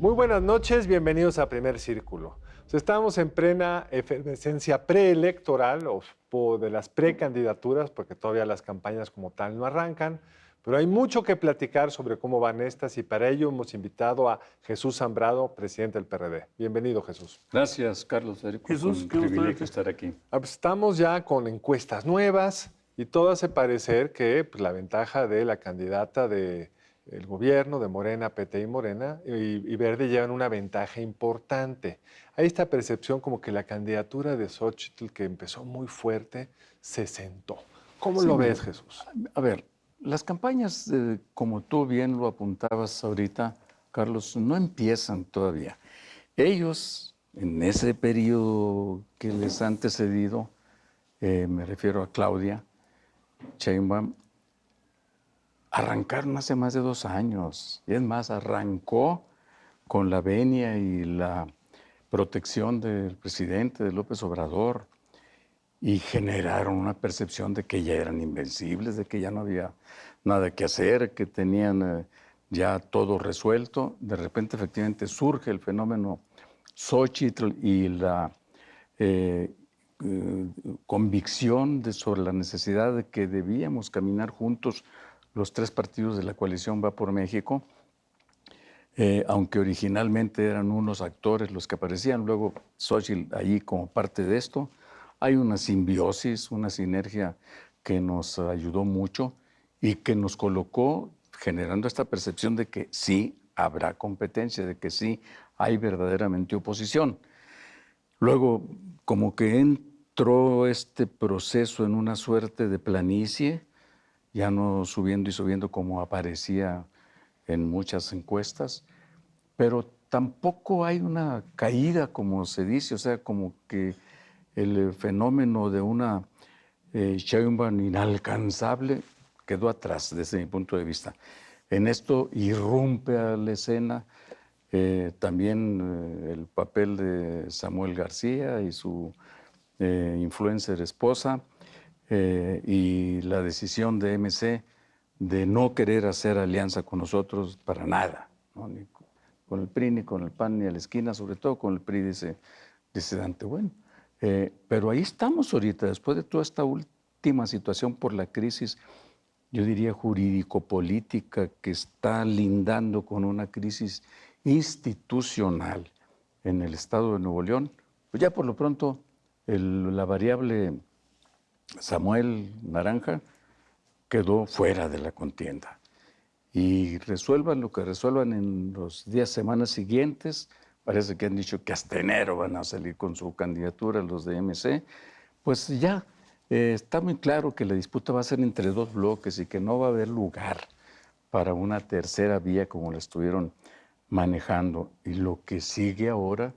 Muy buenas noches, bienvenidos a Primer Círculo. Estamos en plena efervescencia preelectoral o de las precandidaturas, porque todavía las campañas como tal no arrancan, pero hay mucho que platicar sobre cómo van estas y para ello hemos invitado a Jesús Zambrado, presidente del PRD. Bienvenido, Jesús. Gracias, Carlos Federico. Es Jesús, un qué gusto privilegio verte. estar aquí. Pues estamos ya con encuestas nuevas y todo hace parecer que pues, la ventaja de la candidata del gobierno, de Morena, PT y Morena, y Verde llevan una ventaja importante. Hay esta percepción como que la candidatura de Xóchitl, que empezó muy fuerte, se sentó. ¿Cómo Sí, lo mira, ves, Jesús? A ver, las campañas, como tú bien lo apuntabas ahorita, Carlos, no empiezan todavía. Ellos, en ese periodo que les ha antecedido, me refiero a Claudia Sheinbaum, arrancaron hace más de 2 años. Y es más, arrancó con la venia y la protección del presidente, de López Obrador, y generaron una percepción de que ya eran invencibles, de que ya no había nada que hacer, que tenían ya todo resuelto. De repente, efectivamente, surge el fenómeno Xóchitl y la eh, convicción sobre la necesidad de que debíamos caminar juntos los 3 partidos de la coalición Va por México, aunque originalmente eran unos actores los que aparecían, luego Xóchitl allí como parte de esto. Hay una simbiosis, una sinergia que nos ayudó mucho y que nos colocó generando esta percepción de que sí habrá competencia, de que sí hay verdaderamente oposición. Luego, como que entró este proceso en una suerte de planicie, ya no subiendo y subiendo como aparecía en muchas encuestas, pero tampoco hay una caída, como se dice, o sea, como que el fenómeno de una Sheinbaum inalcanzable quedó atrás desde mi punto de vista. En esto irrumpe a la escena también el papel de Samuel García y su influencer esposa y la decisión de MC de no querer hacer alianza con nosotros para nada, ¿no? Ni con el PRI, ni con el PAN, ni a la esquina, sobre todo con el PRI, dice Dante. Bueno, pero ahí estamos ahorita, después de toda esta última situación por la crisis, yo diría jurídico-política, que está lindando con una crisis institucional en el estado de Nuevo León, pues ya por lo pronto la variable Samuel Naranja quedó fuera de la contienda. Y resuelvan lo que resuelvan en los días, semanas siguientes. Parece que han dicho que hasta enero van a salir con su candidatura los de MC. Pues ya está muy claro que la disputa va a ser entre 2 bloques y que no va a haber lugar para una tercera vía como la estuvieron manejando. Y lo que sigue ahora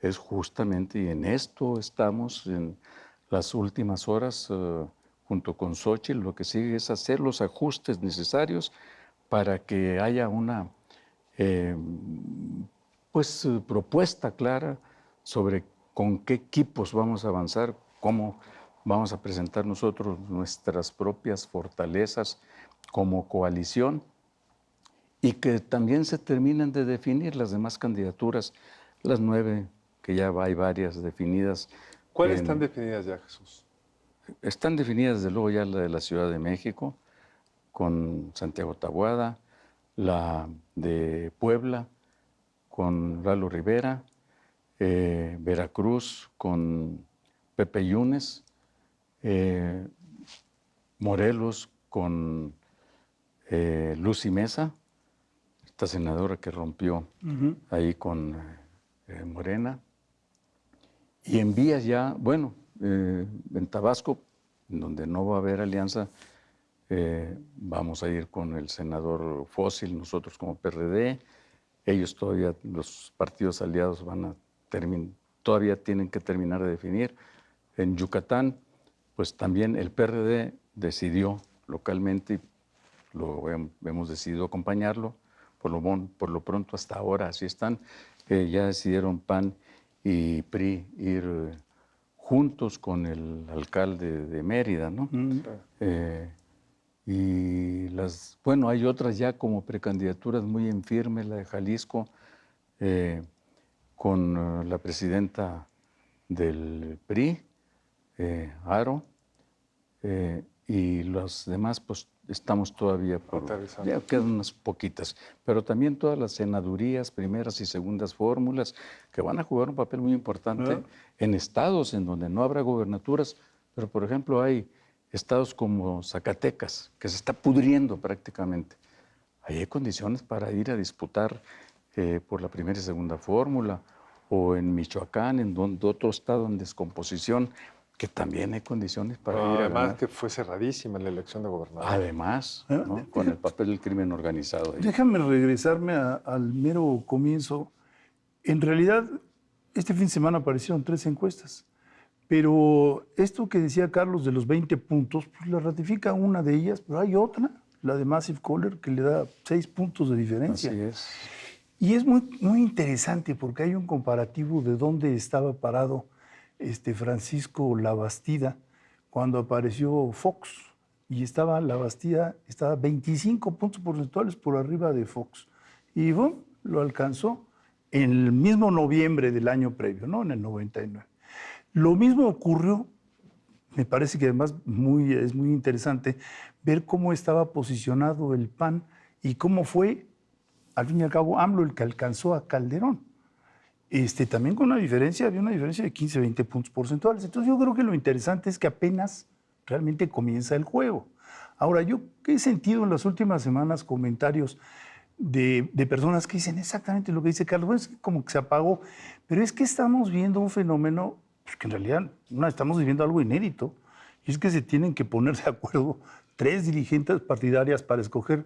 es justamente, y en esto estamos en las últimas horas, junto con Xóchitl, lo que sigue es hacer los ajustes necesarios para que haya una propuesta clara sobre con qué equipos vamos a avanzar, cómo vamos a presentar nosotros nuestras propias fortalezas como coalición y que también se terminen de definir las demás candidaturas, las 9, que ya hay varias definidas. ¿Cuáles están definidas ya, Jesús? Están definidas desde luego ya la de la Ciudad de México, con Santiago Taboada, la de Puebla, con Lalo Rivera, Veracruz con Pepe Yunes, Morelos con Lucy Mesa, esta senadora que rompió ahí con Morena. Y en vías ya, bueno, en Tabasco, donde no va a haber alianza, vamos a ir con el senador Fósil, nosotros como PRD. Ellos todavía, los partidos aliados todavía tienen que terminar de definir. En Yucatán, pues también el PRD decidió localmente, hemos decidido acompañarlo, por lo pronto hasta ahora así están, ya decidieron PAN y PRI ir juntos con el alcalde de Mérida, ¿no? Y bueno, hay otras ya como precandidaturas muy en firme, la de Jalisco, con la presidenta del PRI, Aro, y los demás, pues estamos todavía por... Ya quedan unas poquitas, pero también todas las senadurías, primeras y segundas fórmulas, que van a jugar un papel muy importante en estados en donde no habrá gobernaturas, pero por ejemplo hay estados como Zacatecas, que se está pudriendo prácticamente. Ahí hay condiciones para ir a disputar por la primera y segunda fórmula, o en Michoacán, en donde otro estado en descomposición, que también hay condiciones para ir a Además ganar. que fue cerradísima la elección de gobernador. Además, ¿no? Con el papel del crimen organizado. Ahí. Déjame regresarme al mero comienzo. En realidad, este fin de semana aparecieron 3 encuestas, pero esto que decía Carlos de los 20 puntos, pues la ratifica una de ellas, pero hay otra, la de Massive Caller, que le da 6 puntos de diferencia. Así es. Y es muy, muy interesante porque hay un comparativo de dónde estaba parado Francisco Labastida cuando apareció Fox. Y estaba Labastida, estaba 25 puntos porcentuales por arriba de Fox. Y boom, lo alcanzó en el mismo noviembre del año previo, ¿no? En el 99. Lo mismo ocurrió, me parece que además es muy interesante ver cómo estaba posicionado el PAN y cómo fue, al fin y al cabo, AMLO el que alcanzó a Calderón. También con una diferencia, había una diferencia de 15, 20 puntos porcentuales. Entonces yo creo que lo interesante es que apenas realmente comienza el juego. Ahora, yo he sentido en las últimas semanas comentarios de personas que dicen exactamente lo que dice Carlos, bueno, es que como que se apagó, pero es que estamos viendo un fenómeno pues, que en realidad no estamos viviendo algo inédito, y es que se tienen que poner de acuerdo 3 dirigentes partidarias para escoger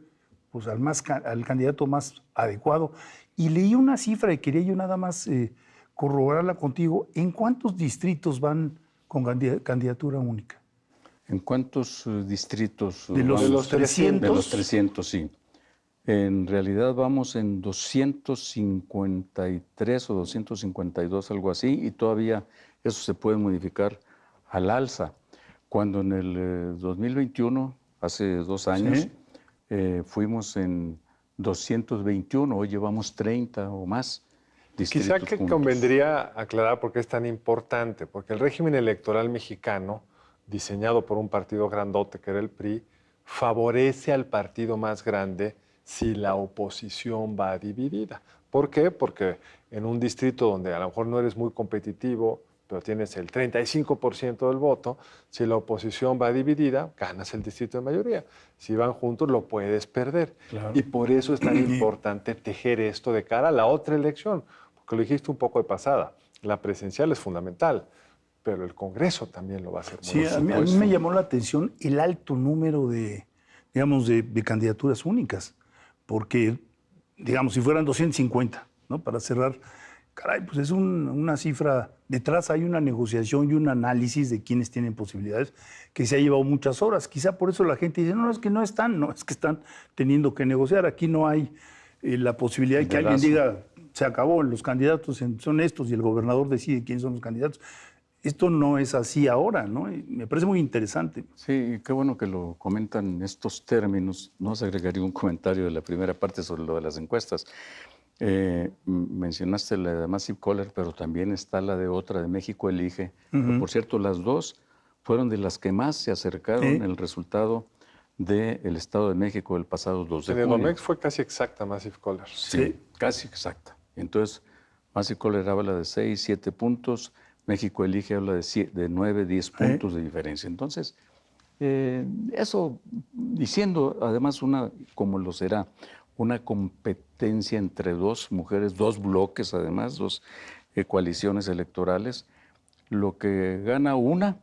pues, al candidato más adecuado. Y leí una cifra y quería yo nada más corroborarla contigo. ¿En cuántos distritos van con candidatura única? ¿En cuántos distritos? De los 300. De los 300, sí. En realidad vamos en 253 o 252, algo así, y todavía eso se puede modificar al alza. Cuando en el 2021, hace 2 años, ¿Sí? Fuimos en 221, hoy llevamos 30 o más distritos Quizá que juntos. convendría aclarar por qué es tan importante, porque el régimen electoral mexicano, diseñado por un partido grandote que era el PRI, favorece al partido más grande si la oposición va dividida. ¿Por qué? Porque en un distrito donde a lo mejor no eres muy competitivo, pero tienes el 35% del voto, si la oposición va dividida, ganas el distrito de mayoría. Si van juntos, lo puedes perder. Claro. Y por eso es tan importante tejer esto de cara a la otra elección, porque lo dijiste un poco de pasada, la presidencial es fundamental, pero el Congreso también lo va a hacer. Sí, a mí me llamó la atención el alto número de candidaturas únicas, porque, digamos, si fueran 250, ¿no? Para cerrar, caray, pues es una cifra, detrás hay una negociación y un análisis de quiénes tienen posibilidades que se ha llevado muchas horas. Quizá por eso la gente dice, no, es que no están, no, es que están teniendo que negociar. Aquí no hay la posibilidad de que alguien diga, se acabó, los candidatos son estos y el gobernador decide quiénes son los candidatos. Esto no es así ahora, ¿no? Y me parece muy interesante. Sí, qué bueno que lo comentan en estos términos. No se agregaría un comentario de la primera parte sobre lo de las encuestas. Mencionaste la de Massive Caller, pero también está la de otra de México Elige. Que, por cierto, las dos fueron de las que más se acercaron el resultado del Estado de México el pasado 2 de junio. En el Domex fue casi exacta Massive Caller. Sí, casi exacta. Entonces, Massive Caller habla de 6, 7 puntos. México Elige habla de 9, 10 puntos de diferencia. Entonces, eso, diciendo además como lo será, una competencia entre 2 mujeres, 2 bloques además, 2 coaliciones electorales, lo que gana una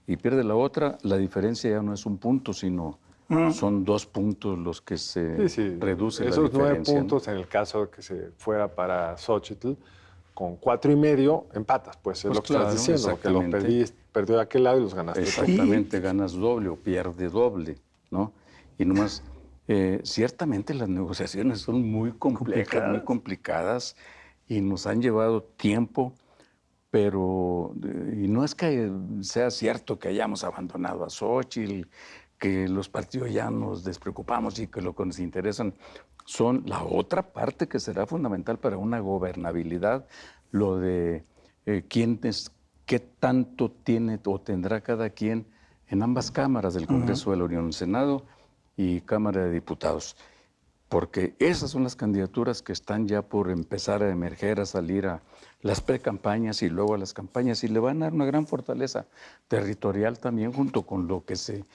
y pierde la otra, la diferencia ya no es 1 punto, sino son 2 puntos los que se reduce la diferencia. Esos 9 puntos, ¿no? en el caso de que se fuera para Xochitl, con 4.5 empatas, pues es lo que estás diciendo, que lo perdió de aquel lado y los ganaste. Exactamente, ganas doble o pierde doble, ¿no? Y nomás, ciertamente las negociaciones son muy complejas, muy complicadas y nos han llevado tiempo, pero, y no es que sea cierto que hayamos abandonado a Xochitl, que los partidos ya nos despreocupamos y que lo que nos interesan son la otra parte que será fundamental para una gobernabilidad, lo de qué tanto tiene o tendrá cada quien en ambas cámaras del Congreso de la Unión, Senado y Cámara de Diputados. Porque esas son las candidaturas que están ya por empezar a emerger, a salir a las precampañas y luego a las campañas, y le van a dar una gran fortaleza territorial también, junto con lo que se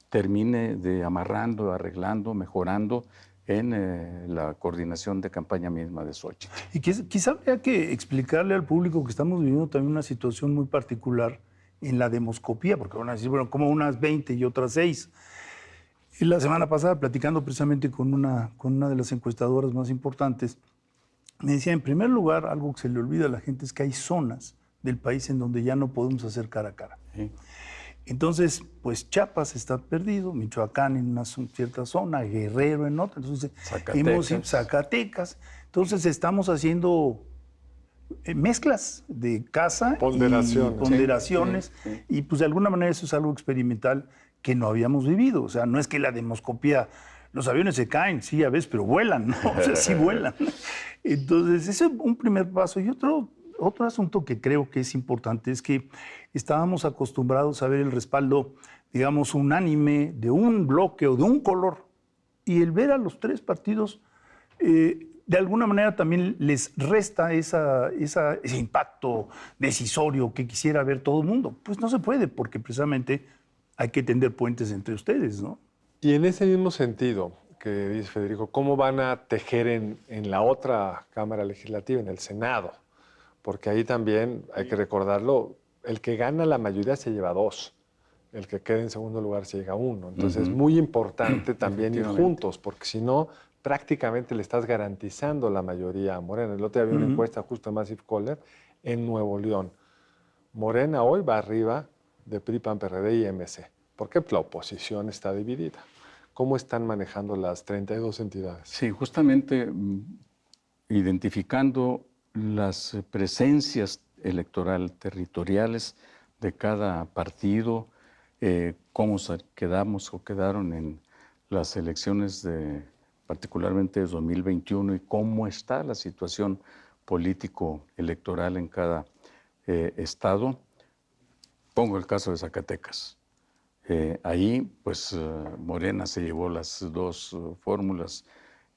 termine de amarrando, arreglando, mejorando en la coordinación de campaña misma de Xóchitl. Y quizá habría que explicarle al público que estamos viviendo también una situación muy particular en la demoscopía, porque van a decir, bueno, como unas 20 y otras 6. Y la semana pasada, platicando precisamente con una de las encuestadoras más importantes, me decía, en primer lugar, algo que se le olvida a la gente es que hay zonas del país en donde ya no podemos hacer cara a cara. Sí. Entonces, pues Chiapas está perdido, Michoacán en una cierta zona, Guerrero en otra, entonces Zacatecas. Entonces estamos haciendo mezclas de casa Ponderaciones. y ponderaciones, Sí. y pues de alguna manera eso es algo experimental que no habíamos vivido. O sea, no es que la demoscopía, los aviones se caen, sí, a veces, pero vuelan, ¿no? O sea, sí vuelan. Entonces, ese es un primer paso. Y otro asunto que creo que es importante es que estábamos acostumbrados a ver el respaldo, digamos, unánime de un bloque o de un color. Y el ver a los tres partidos, de alguna manera también les resta ese impacto decisorio que quisiera ver todo el mundo. Pues no se puede, porque precisamente hay que tender puentes entre ustedes, ¿no? Y en ese mismo sentido que dice Federico, ¿cómo van a tejer en la otra Cámara Legislativa, en el Senado? Porque ahí también, hay que recordarlo, el que gana la mayoría se lleva 2, el que queda en segundo lugar se llega 1. Entonces es muy importante también ir juntos, porque si no, prácticamente le estás garantizando la mayoría a Morena. El otro día había una encuesta justo de Massive Caller en Nuevo León. Morena hoy va arriba de PRI, PAN, PRD y MC. Porque la oposición está dividida. ¿Cómo están manejando las 32 entidades? Sí, justamente identificando las presencias electoral territoriales de cada partido, cómo quedamos o quedaron en las elecciones particularmente de 2021 y cómo está la situación político-electoral en cada estado. Pongo el caso de Zacatecas. Ahí, pues, Morena se llevó las 2 fórmulas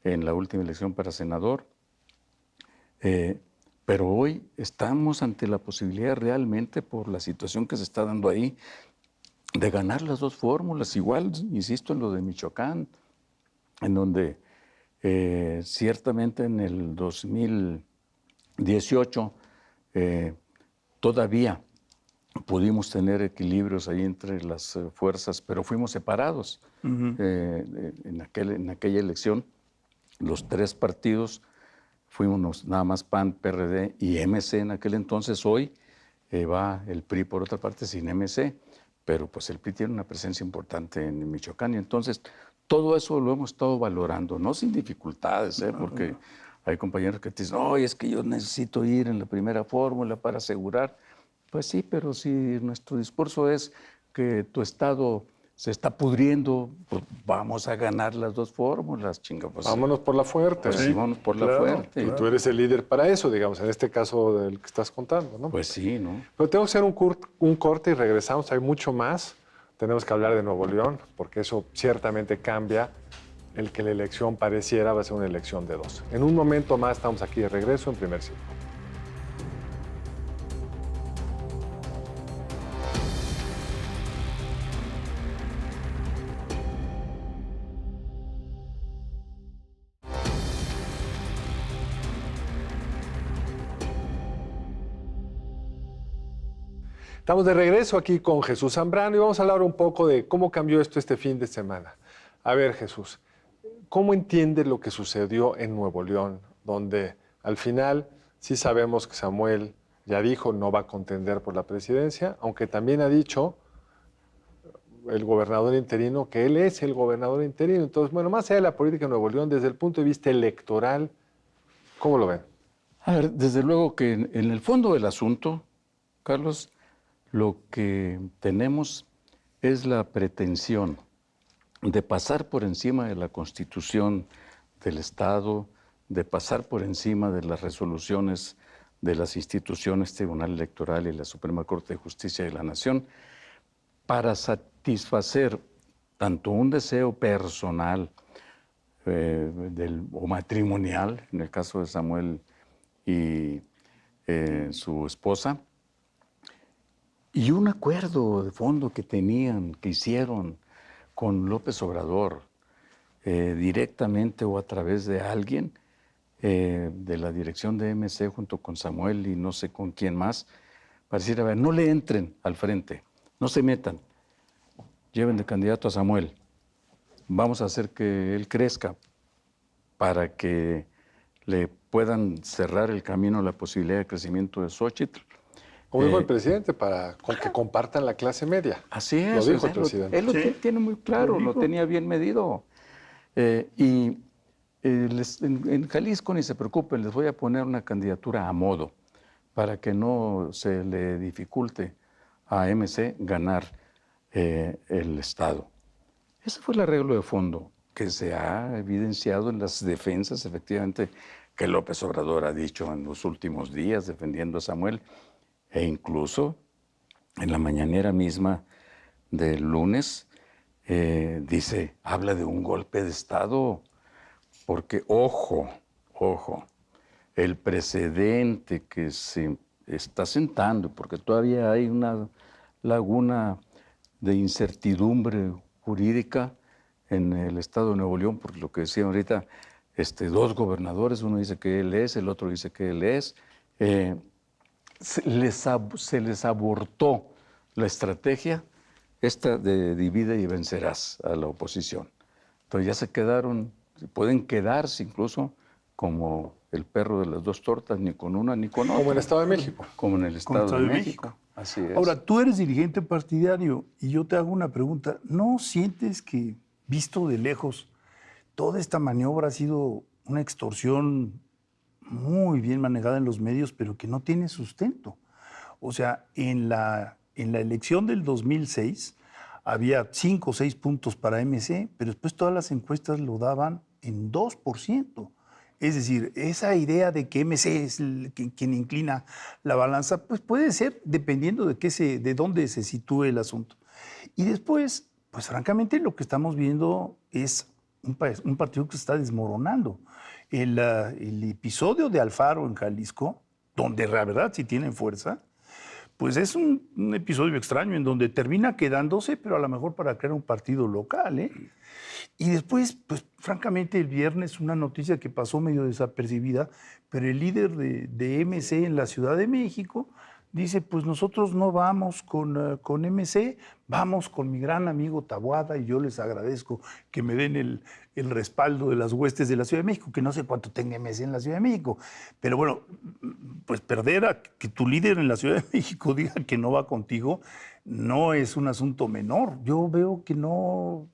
en la última elección para senador. Pero hoy estamos ante la posibilidad realmente, por la situación que se está dando ahí, de ganar las 2 fórmulas. Igual, insisto, en lo de Michoacán, en donde ciertamente en el 2018 todavía pudimos tener equilibrios ahí entre las fuerzas, pero fuimos separados. En aquella elección, los 3 partidos fuimos nada más PAN, PRD y MC en aquel entonces. Hoy va el PRI por otra parte sin MC, pero pues el PRI tiene una presencia importante en Michoacán, y entonces todo eso lo hemos estado valorando, no sin dificultades, porque hay compañeros que te dicen, oye, es que yo necesito ir en la primera fórmula para asegurar. Pues sí, pero si nuestro discurso es que tu estado se está pudriendo, pues vamos a ganar las 2 fórmulas, chinga. Pues, vámonos por la fuerte. Pues sí, vámonos por la fuerte. Y tú eres el líder para eso, digamos, en este caso del que estás contando, ¿no? Pues sí, ¿no? Pero tengo que hacer un corte y regresamos. Hay mucho más. Tenemos que hablar de Nuevo León, porque eso ciertamente cambia el que la elección pareciera va a ser una elección de 2. En un momento más estamos aquí de regreso en Primer Círculo. Estamos de regreso aquí con Jesús Zambrano y vamos a hablar un poco de cómo cambió esto este fin de semana. A ver, Jesús, ¿cómo entiendes lo que sucedió en Nuevo León, donde al final sí sabemos que Samuel ya dijo no va a contender por la presidencia, aunque también ha dicho el gobernador interino que él es el gobernador interino? Entonces, bueno, más allá de la política de Nuevo León, desde el punto de vista electoral, ¿cómo lo ven? A ver, desde luego que en el fondo del asunto, Carlos, lo que tenemos es la pretensión de pasar por encima de la Constitución del Estado, de pasar por encima de las resoluciones de las instituciones Tribunal Electoral y la Suprema Corte de Justicia de la Nación, para satisfacer tanto un deseo personal o matrimonial, en el caso de Samuel y su esposa, y un acuerdo de fondo que tenían, que hicieron con López Obrador, directamente o a través de alguien de la dirección de MC junto con Samuel y no sé con quién más, para decir, a ver, no le entren al frente, no se metan, lleven de candidato a Samuel, vamos a hacer que él crezca para que le puedan cerrar el camino a la posibilidad de crecimiento de Xóchitl. Como dijo el presidente, para que compartan la clase media. Así es. Lo dijo el presidente. Él lo tiene muy claro, lo tenía bien medido. En Jalisco, ni se preocupen, les voy a poner una candidatura a modo para que no se le dificulte a MC ganar el Estado. Ese fue el arreglo de fondo que se ha evidenciado en las defensas, efectivamente, que López Obrador ha dicho en los últimos días defendiendo a Samuel, e incluso en la mañanera misma del lunes habla de un golpe de Estado, porque ojo, el precedente que se está sentando, porque todavía hay una laguna de incertidumbre jurídica en el estado de Nuevo León, por lo que decían ahorita, dos gobernadores, uno dice que él es, el otro dice que él es, se les abortó la estrategia esta de divide y vencerás a la oposición. Entonces ya se quedaron, pueden quedarse incluso como el perro de las dos tortas, ni con una ni con otra. Como en el Estado de México. Como en el Estado de México. Así es. Ahora, tú eres dirigente partidario y yo te hago una pregunta. ¿No sientes que, visto de lejos, toda esta maniobra ha sido una extorsión muy bien manejada en los medios, pero que no tiene sustento? O sea, en la elección del 2006 había 5 o 6 puntos para MC, pero después todas las encuestas lo daban en 2%. Es decir, esa idea de que MC es quien inclina la balanza, pues puede ser dependiendo de dónde se sitúe el asunto. Y después, pues francamente lo que estamos viendo es un partido que se está desmoronando. El episodio de Alfaro en Jalisco, donde la verdad sí tienen fuerza, pues es un episodio extraño en donde termina quedándose, pero a lo mejor para crear un partido local, ¿eh? Y después, pues francamente, el viernes una noticia que pasó medio desapercibida, pero el líder de MC en la Ciudad de México dice, pues nosotros no vamos con MC, vamos con mi gran amigo Taboada y yo les agradezco que me den el respaldo de las huestes de la Ciudad de México, que no sé cuánto tenga MC en la Ciudad de México. Pero bueno, pues perder a que tu líder en la Ciudad de México diga que no va contigo no es un asunto menor. Yo veo que no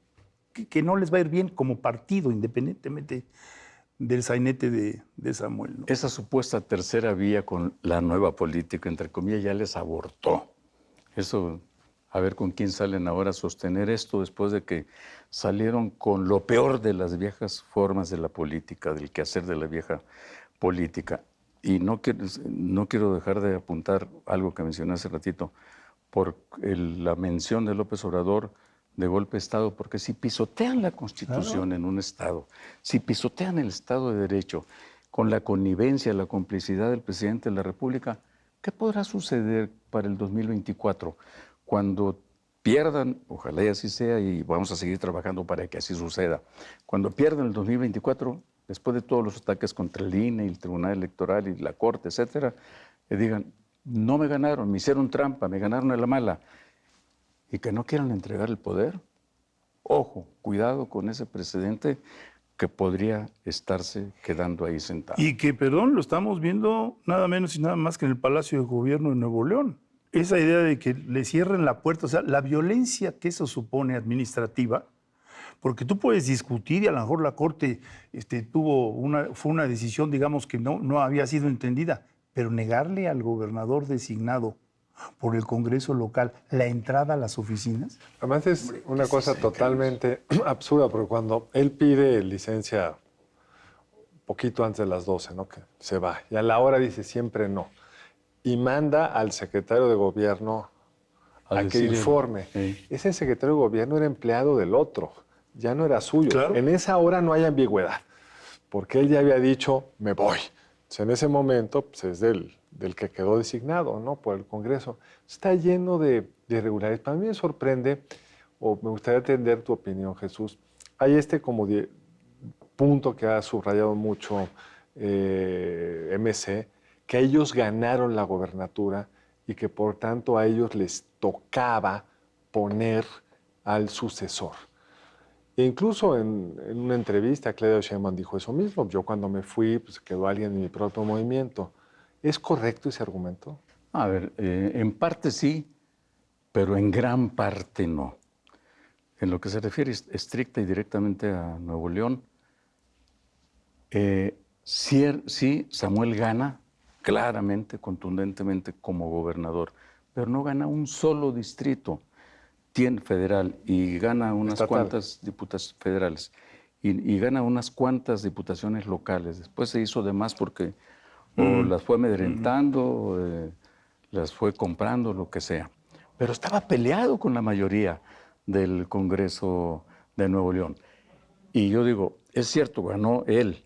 les va a ir bien como partido, independientemente del sainete de Samuel, ¿no? Esa supuesta tercera vía con la nueva política, entre comillas, ya les abortó. Eso, a ver con quién salen ahora a sostener esto después de que salieron con lo peor de las viejas formas de la política, del quehacer de la vieja política. Y no quiero dejar de apuntar algo que mencioné hace ratito, por la mención de López Obrador de golpe de Estado, porque si pisotean la Constitución en un Estado, si pisotean el Estado de Derecho, con la connivencia, la complicidad del presidente de la República, ¿qué podrá suceder para el 2024? Cuando pierdan, ojalá y así sea, y vamos a seguir trabajando para que así suceda, cuando pierdan el 2024, después de todos los ataques contra el INE y el Tribunal Electoral y la Corte, etcétera, le digan, no me ganaron, me hicieron trampa, me ganaron a la mala, y que no quieran entregar el poder. Ojo, cuidado con ese precedente que podría estarse quedando ahí sentado. Y que, perdón, lo estamos viendo nada menos y nada más que en el Palacio de Gobierno de Nuevo León. Esa idea de que le cierren la puerta, o sea, la violencia que eso supone administrativa, porque tú puedes discutir y a lo mejor la Corte fue una decisión, digamos, que no había sido entendida, pero negarle al gobernador designado por el Congreso local la entrada a las oficinas. Además es una cosa totalmente absurda, porque cuando él pide licencia poquito antes de las 12, ¿no? Que se va. Y a la hora dice siempre no. Y manda al secretario de gobierno a que decirle, informe. Ese secretario de gobierno era empleado del otro, ya no era suyo. Claro. En esa hora no hay ambigüedad, porque él ya había dicho, me voy. Entonces, en ese momento pues, es del que quedó designado, ¿no? Por el Congreso. Está lleno de irregularidades. Para mí me sorprende, o me gustaría entender tu opinión, Jesús. Hay como punto que ha subrayado mucho MC, que ellos ganaron la gobernatura y que por tanto a ellos les tocaba poner al sucesor. E incluso en una entrevista, Claudia Sheinbaum dijo eso mismo. Yo cuando me fui, pues quedó alguien en mi propio movimiento. ¿Es correcto ese argumento? A ver, en parte sí, pero en gran parte no. En lo que se refiere estricta y directamente a Nuevo León, sí, Samuel gana claramente, contundentemente como gobernador, pero no gana un solo distrito federal y gana unas Estatal. cuantas diputaciones federales y gana unas cuantas diputaciones locales. Después se hizo de más porque o las fue amedrentando, o, las fue comprando, lo que sea. Pero estaba peleado con la mayoría del Congreso de Nuevo León. Y yo digo, es cierto, ganó él,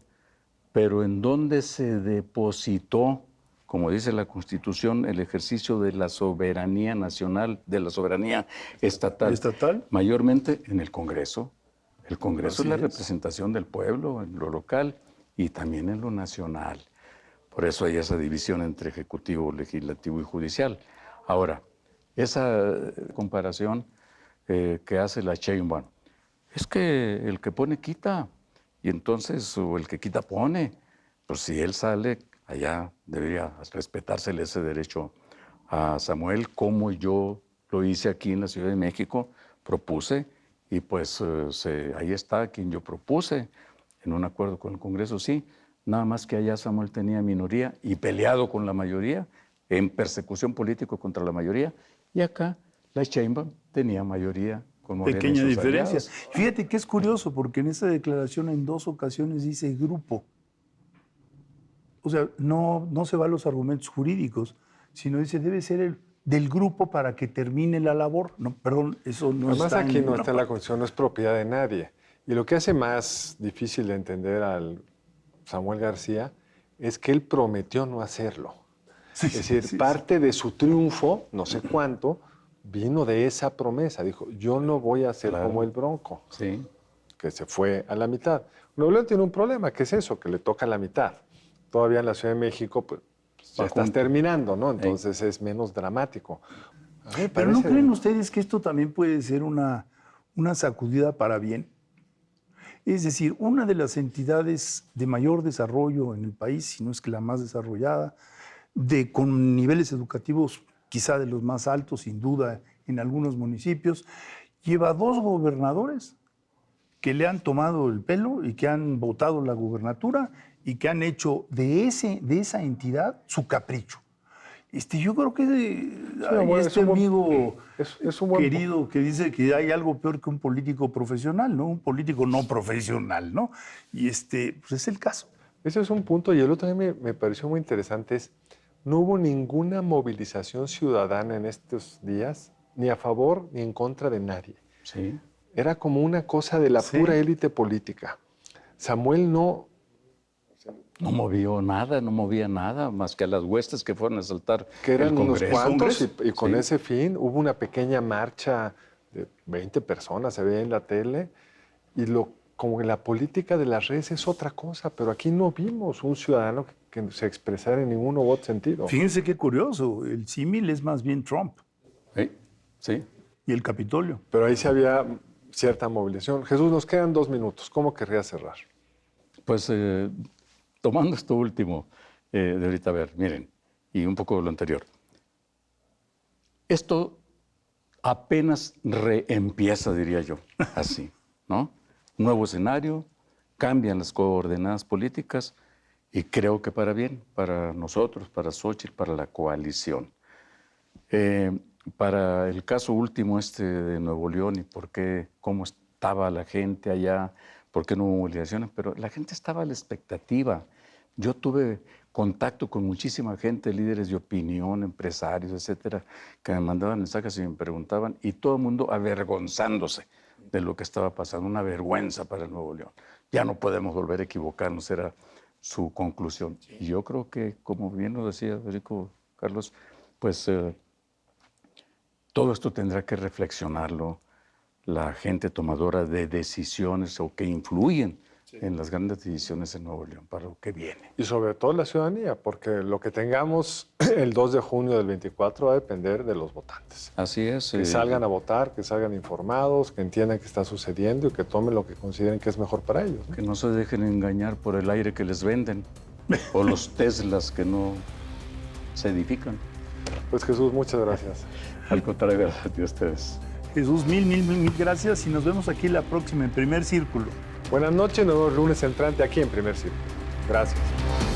pero ¿en dónde se depositó, como dice la Constitución, el ejercicio de la soberanía nacional, de la soberanía estatal? ¿Estatal? Mayormente en el Congreso. El Congreso Así es la es. representación del pueblo en lo local y también en lo nacional. Por eso hay esa división entre ejecutivo, legislativo y judicial. Ahora, esa comparación que hace la Sheinbaum, es que el que pone quita, y entonces, o el que quita pone. Pues si él sale, allá debería respetársele ese derecho a Samuel, como yo lo hice aquí en la Ciudad de México, propuse, y pues ahí está quien yo propuse, en un acuerdo con el Congreso, sí, nada más que allá Samuel tenía minoría y peleado con la mayoría, en persecución política contra la mayoría, y acá la Sheinbaum tenía mayoría con Morena y Pequeña sus diferencia. aliados. Fíjate que es curioso, porque en esa declaración en 2 ocasiones dice grupo. O sea, no se va a los argumentos jurídicos, sino dice debe ser del grupo para que termine la labor. No, perdón, eso no Además, está en aquí no ninguna está en la parte. Constitución, no es propiedad de nadie. Y lo que hace más difícil de entender al Samuel García es que él prometió no hacerlo. Sí, Es decir, sí, parte de su triunfo, no sé cuánto, vino de esa promesa. Dijo, yo no voy a ser Claro. como el Bronco, Sí. que se fue a la mitad. Nuevo León tiene un problema, que es eso, que le toca la mitad. Todavía en la Ciudad de México, pues ya Va estás junto. terminando, ¿no? Entonces es menos dramático. A mí me Pero ¿no parece- creen ustedes que esto también puede ser una sacudida para bien? Es decir, una de las entidades de mayor desarrollo en el país, si no es que la más desarrollada, con niveles educativos quizá de los más altos, sin duda, en algunos municipios, lleva 2 gobernadores que le han tomado el pelo y que han votado la gubernatura y que han hecho de esa entidad su capricho. Yo creo que hay bueno, es un buen- amigo es un buen querido que dice que hay algo peor que un político profesional, ¿no? Un político no profesional, ¿no? Y pues es el caso. Ese es un punto. Y el otro también me pareció muy interesante es, no hubo ninguna movilización ciudadana en estos días, ni a favor ni en contra de nadie. Sí. Era como una cosa de la Sí. pura élite política. Samuel no... No movía nada más que a las huestes que fueron a asaltar que eran el unos Congreso. cuantos y con Sí. ese fin hubo una pequeña marcha de 20 personas, se veía en la tele, y como que la política de las redes es otra cosa, pero aquí no vimos un ciudadano que se expresara en ningún u otro sentido. Fíjense qué curioso, el símil es más bien Trump Sí, sí. y el Capitolio. Pero ahí sí había cierta movilización. Jesús, nos quedan 2 minutos. ¿Cómo querría cerrar? Pues tomando esto último de ahorita, a ver, miren, y un poco de lo anterior. Esto apenas reempieza, diría yo, así, ¿no? Nuevo escenario, cambian las coordenadas políticas y creo que para bien, para nosotros, para Xóchitl, para la coalición. Para el caso último de Nuevo León y cómo estaba la gente allá por qué no hubo movilizaciones, pero la gente estaba a la expectativa. Yo tuve contacto con muchísima gente, líderes de opinión, empresarios, etcétera, que me mandaban mensajes y me preguntaban, y todo el mundo avergonzándose de lo que estaba pasando, una vergüenza para el Nuevo León. Ya no podemos volver a equivocarnos, era su conclusión. Y yo creo que, como bien lo decía Federico, Carlos, pues todo esto tendrá que reflexionarlo la gente tomadora de decisiones o que influyen en las grandes decisiones en Nuevo León para lo que viene. Y sobre todo la ciudadanía, porque lo que tengamos el 2 de junio del 24 va a depender de los votantes. Así es. Que salgan a votar, que salgan informados, que entiendan qué está sucediendo y que tomen lo que consideren que es mejor para ellos, ¿no? Que no se dejen engañar por el aire que les venden o los Teslas que no se edifican. Pues Jesús, muchas gracias. Al contrario, gracias a ustedes. Jesús, mil gracias y nos vemos aquí la próxima en Primer Círculo. Buenas noches, nos vemos lunes entrante aquí en Primer Círculo. Gracias.